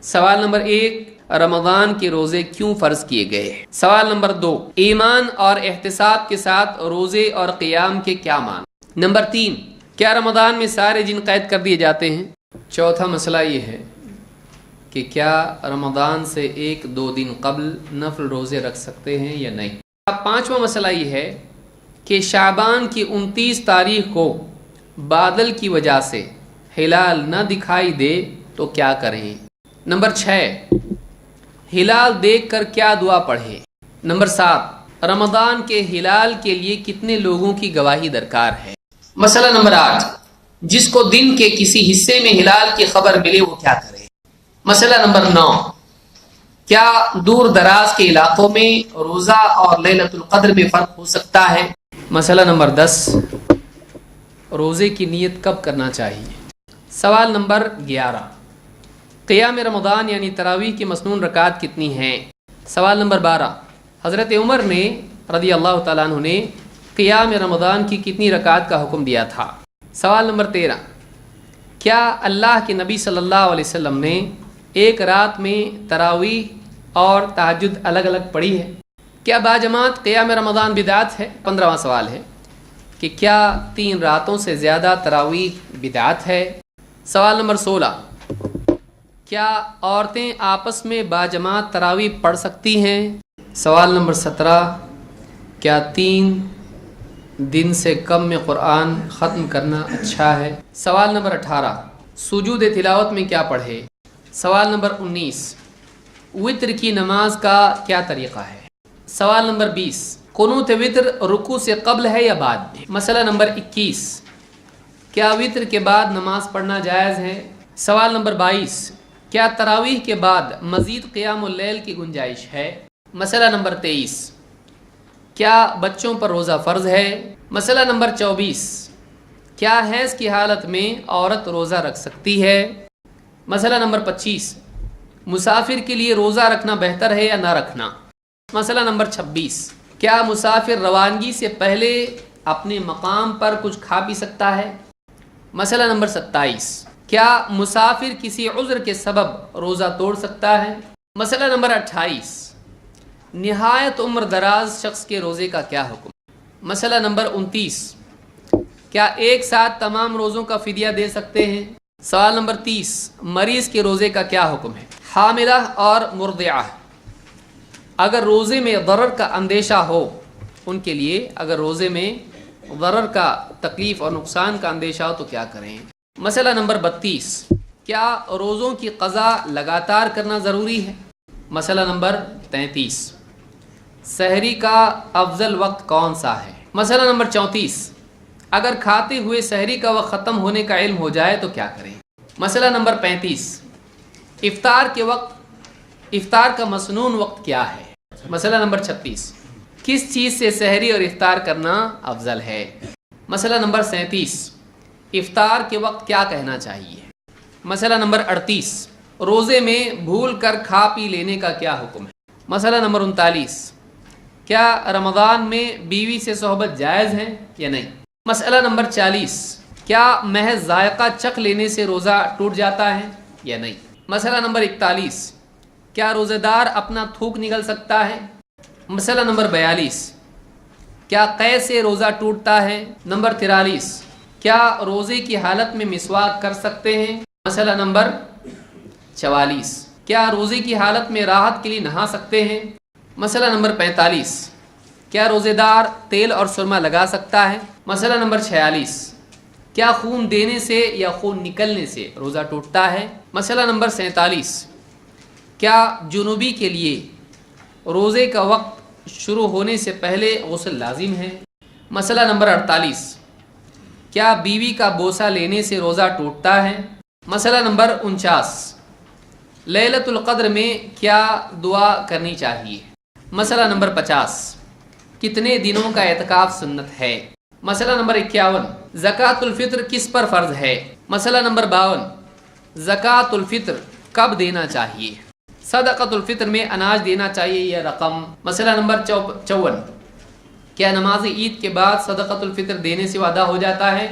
سوال نمبر 1، رمضان کے روزے کیوں فرض کیے گئے؟ سوال نمبر 2، ایمان اور احتساب کے ساتھ روزے اور قیام کے کیا معنی؟ نمبر 3، کیا رمضان میں سارے جن قید کر دیے جاتے ہیں؟ چوتھا مسئلہ یہ ہے کہ کیا رمضان سے 1-2 دن قبل نفل روزے رکھ سکتے ہیں یا نہیں؟ اب پانچواں مسئلہ یہ ہے کہ شعبان کی 29 تاریخ کو بادل کی وجہ سے ہلال نہ دکھائی دے تو کیا کریں؟ نمبر 6، ہلال دیکھ کر کیا دعا پڑھے؟ نمبر 7، رمضان کے ہلال کے لیے کتنے لوگوں کی گواہی درکار ہے؟ مسئلہ نمبر 8، جس کو دن کے کسی حصے میں ہلال کی خبر ملے وہ کیا کرے؟ مسئلہ نمبر 9، کیا دور دراز کے علاقوں میں روزہ اور لیلۃ القدر میں فرق ہو سکتا ہے؟ مسئلہ نمبر 10، روزے کی نیت کب کرنا چاہیے؟ سوال نمبر 11، قیام رمضان یعنی تراویح کی مسنون رکعات کتنی ہیں؟ سوال نمبر 12، حضرت عمر نے رضی اللہ تعالیٰ عنہ نے قیام رمضان کی کتنی رکعات کا حکم دیا تھا؟ سوال نمبر 13، کیا اللہ کے نبی صلی اللہ علیہ وسلم نے ایک رات میں تراویح اور تہجد الگ الگ پڑھی ہے؟ کیا باجماعت قیام رمضان بدعت ہے؟ 15واں سوال ہے کہ کیا 3 راتوں سے زیادہ تراویح بدعت ہے؟ سوال نمبر 16، کیا عورتیں آپس میں باجماعت تراویح پڑھ سکتی ہیں؟ سوال نمبر 17، کیا 3 دن سے کم میں قرآن ختم کرنا اچھا ہے؟ سوال نمبر 18، سجود تلاوت میں کیا پڑھے؟ سوال نمبر 19، وتر کی نماز کا کیا طریقہ ہے؟ سوال نمبر 20، قنوت وتر رکوع سے قبل ہے یا بعد میں؟ مسئلہ نمبر 21، کیا وتر کے بعد نماز پڑھنا جائز ہے؟ سوال نمبر 22، کیا تراویح کے بعد مزید قیام اللیل کی گنجائش ہے؟ مسئلہ نمبر 23، کیا بچوں پر روزہ فرض ہے؟ مسئلہ نمبر 24، کیا حیض کی حالت میں عورت روزہ رکھ سکتی ہے؟ مسئلہ نمبر 25، مسافر کے لیے روزہ رکھنا بہتر ہے یا نہ رکھنا؟ مسئلہ نمبر 26، کیا مسافر روانگی سے پہلے اپنے مقام پر کچھ کھا پی سکتا ہے؟ مسئلہ نمبر 27، کیا مسافر کسی عذر کے سبب روزہ توڑ سکتا ہے؟ مسئلہ نمبر 28، نہایت عمر دراز شخص کے روزے کا کیا حکم؟ مسئلہ نمبر 29، کیا ایک ساتھ تمام روزوں کا فدیہ دے سکتے ہیں؟ سوال نمبر 30، مریض کے روزے کا کیا حکم ہے؟ حاملہ اور مرضعہ اگر روزے میں ضرر کا اندیشہ ہو ان کے لیے، اگر روزے میں ضرر کا، تکلیف اور نقصان کا اندیشہ ہو تو کیا کریں؟ مسئلہ نمبر 32، کیا روزوں کی قضا لگاتار کرنا ضروری ہے؟ مسئلہ نمبر 33، سحری کا افضل وقت کون سا ہے؟ مسئلہ نمبر 34، اگر کھاتے ہوئے سحری کا وقت ختم ہونے کا علم ہو جائے تو کیا کریں؟ مسئلہ نمبر 35، افطار کے وقت، افطار کا مسنون وقت کیا ہے؟ مسئلہ نمبر 36، کس چیز سے سحری اور افطار کرنا افضل ہے؟ مسئلہ نمبر 37، افطار کے وقت کیا کہنا چاہیے؟ مسئلہ نمبر 38، روزے میں بھول کر کھا پی لینے کا کیا حکم ہے؟ مسئلہ نمبر 39، کیا رمضان میں بیوی سے صحبت جائز ہے یا نہیں؟ مسئلہ نمبر 40، کیا محض ذائقہ چکھ لینے سے روزہ ٹوٹ جاتا ہے یا نہیں؟ مسئلہ نمبر 41، کیا روزہ دار اپنا تھوک نگل سکتا ہے؟ مسئلہ نمبر 42، کیا قے سے روزہ ٹوٹتا ہے؟ نمبر 43، کیا روزے کی حالت میں مسواک کر سکتے ہیں؟ مسئلہ نمبر 44، کیا روزے کی حالت میں راحت کے لیے نہا سکتے ہیں؟ مسئلہ نمبر 45، کیا روزے دار تیل اور سرما لگا سکتا ہے؟ مسئلہ نمبر 46، کیا خون دینے سے یا خون نکلنے سے روزہ ٹوٹتا ہے؟ مسئلہ نمبر 47، کیا جنوبی کے لیے روزے کا وقت شروع ہونے سے پہلے غسل لازم ہے؟ مسئلہ نمبر 48، کیا بیوی کا بوسہ لینے سے روزہ ٹوٹتا ہے؟ مسئلہ نمبر 49، لیلۃ القدر میں کیا دعا کرنی چاہیے؟ مسئلہ نمبر 50، کتنے دنوں کا اعتکاف سنت ہے؟ مسئلہ نمبر 51، زکوٰۃ الفطر کس پر فرض ہے؟ مسئلہ نمبر 52، زکوٰۃ الفطر کب دینا چاہیے؟ صدقۃ الفطر میں اناج دینا چاہیے یا رقم؟ مسئلہ نمبر 54، کیا نماز عید کے بعد صدقۃ الفطر دینے سے وعدہ ہو جاتا ہے؟